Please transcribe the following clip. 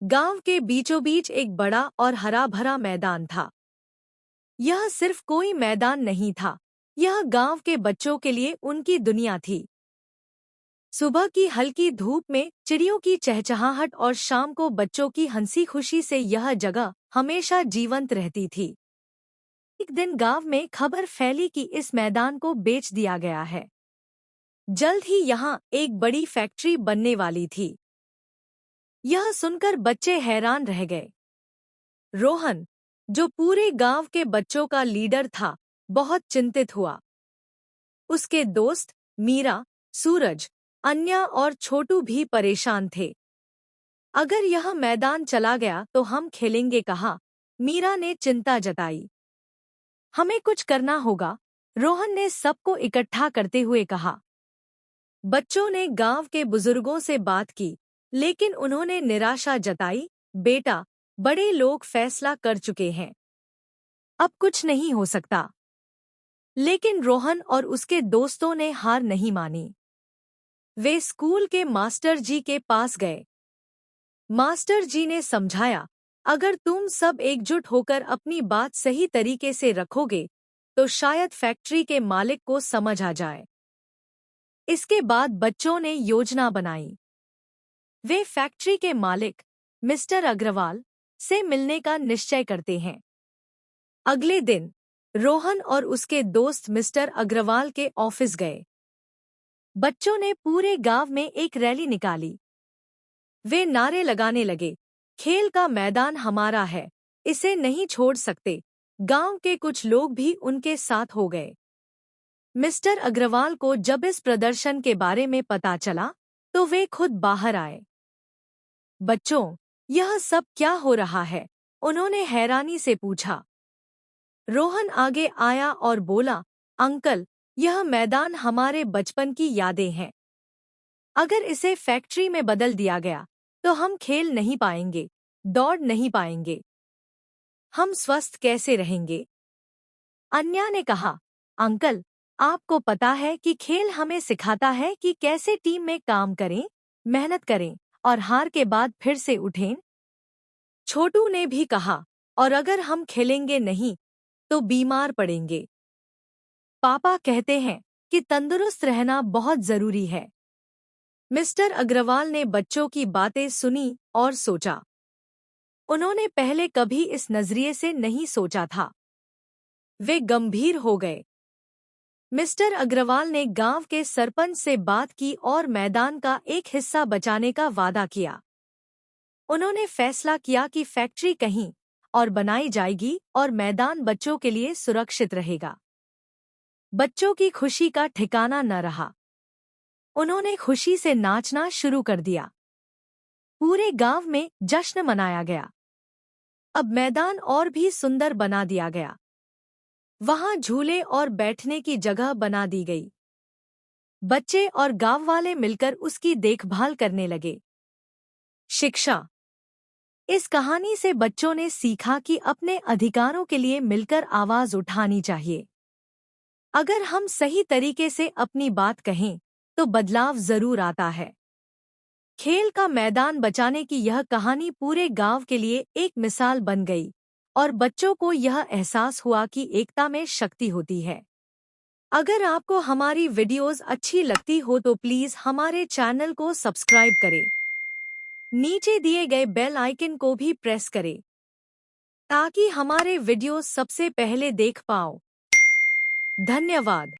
गांव के बीचों बीच एक बड़ा और हरा भरा मैदान था। यह सिर्फ कोई मैदान नहीं था, यह गांव के बच्चों के लिए उनकी दुनिया थी। सुबह की हल्की धूप में चिड़ियों की चहचहाहट और शाम को बच्चों की हंसी खुशी से यह जगह हमेशा जीवंत रहती थी। एक दिन गांव में खबर फैली कि इस मैदान को बेच दिया गया है। जल्द ही यहाँ एक बड़ी फैक्ट्री बनने वाली थी। यह सुनकर बच्चे हैरान रह गए। रोहन, जो पूरे गांव के बच्चों का लीडर था, बहुत चिंतित हुआ। उसके दोस्त मीरा, सूरज, अन्या और छोटू भी परेशान थे। अगर यह मैदान चला गया तो हम खेलेंगे कहाँ? मीरा ने चिंता जताई। हमें कुछ करना होगा, रोहन ने सबको इकट्ठा करते हुए कहा। बच्चों ने गांव के बुजुर्गों से बात की, लेकिन उन्होंने निराशा जताई। बेटा, बड़े लोग फैसला कर चुके हैं, अब कुछ नहीं हो सकता। लेकिन रोहन और उसके दोस्तों ने हार नहीं मानी। वे स्कूल के मास्टर जी के पास गए। मास्टर जी ने समझाया, अगर तुम सब एकजुट होकर अपनी बात सही तरीके से रखोगे तो शायद फैक्ट्री के मालिक को समझ आ जाए। इसके बाद बच्चों ने योजना बनाई। वे फैक्ट्री के मालिक मिस्टर अग्रवाल से मिलने का निश्चय करते हैं। अगले दिन रोहन और उसके दोस्त मिस्टर अग्रवाल के ऑफिस गए। बच्चों ने पूरे गांव में एक रैली निकाली। वे नारे लगाने लगे, खेल का मैदान हमारा है, इसे नहीं छोड़ सकते। गांव के कुछ लोग भी उनके साथ हो गए। मिस्टर अग्रवाल को जब इस प्रदर्शन के बारे में पता चला तो वे खुद बाहर आए। बच्चों, यह सब क्या हो रहा है? उन्होंने हैरानी से पूछा। रोहन आगे आया और बोला, अंकल, यह मैदान हमारे बचपन की यादें हैं। अगर इसे फैक्ट्री में बदल दिया गया तो हम खेल नहीं पाएंगे, दौड़ नहीं पाएंगे। हम स्वस्थ कैसे रहेंगे? अन्या ने कहा, अंकल, आपको पता है कि खेल हमें सिखाता है कि कैसे टीम में काम करें, मेहनत करें और हार के बाद फिर से उठें। छोटू ने भी कहा, और अगर हम खेलेंगे नहीं तो बीमार पड़ेंगे। पापा कहते हैं कि तंदुरुस्त रहना बहुत जरूरी है। मिस्टर अग्रवाल ने बच्चों की बातें सुनी और सोचा। उन्होंने पहले कभी इस नजरिए से नहीं सोचा था। वे गंभीर हो गए। मिस्टर अग्रवाल ने गांव के सरपंच से बात की और मैदान का एक हिस्सा बचाने का वादा किया। उन्होंने फैसला किया कि फैक्ट्री कहीं और बनाई जाएगी और मैदान बच्चों के लिए सुरक्षित रहेगा। बच्चों की खुशी का ठिकाना न रहा। उन्होंने खुशी से नाचना शुरू कर दिया। पूरे गांव में जश्न मनाया गया। अब मैदान और भी सुंदर बना दिया गया। वहां झूले और बैठने की जगह बना दी गई। बच्चे और गांव वाले मिलकर उसकी देखभाल करने लगे। शिक्षा। इस कहानी से बच्चों ने सीखा कि अपने अधिकारों के लिए मिलकर आवाज उठानी चाहिए। अगर हम सही तरीके से अपनी बात कहें तो बदलाव जरूर आता है। खेल का मैदान बचाने की यह कहानी पूरे गांव के लिए एक मिसाल बन गई और बच्चों को यह एहसास हुआ कि एकता में शक्ति होती है। अगर आपको हमारी वीडियोस अच्छी लगती हो तो प्लीज हमारे चैनल को सब्सक्राइब करें। नीचे दिए गए बेल आइकन को भी प्रेस करें ताकि हमारे वीडियोस सबसे पहले देख पाओ। धन्यवाद।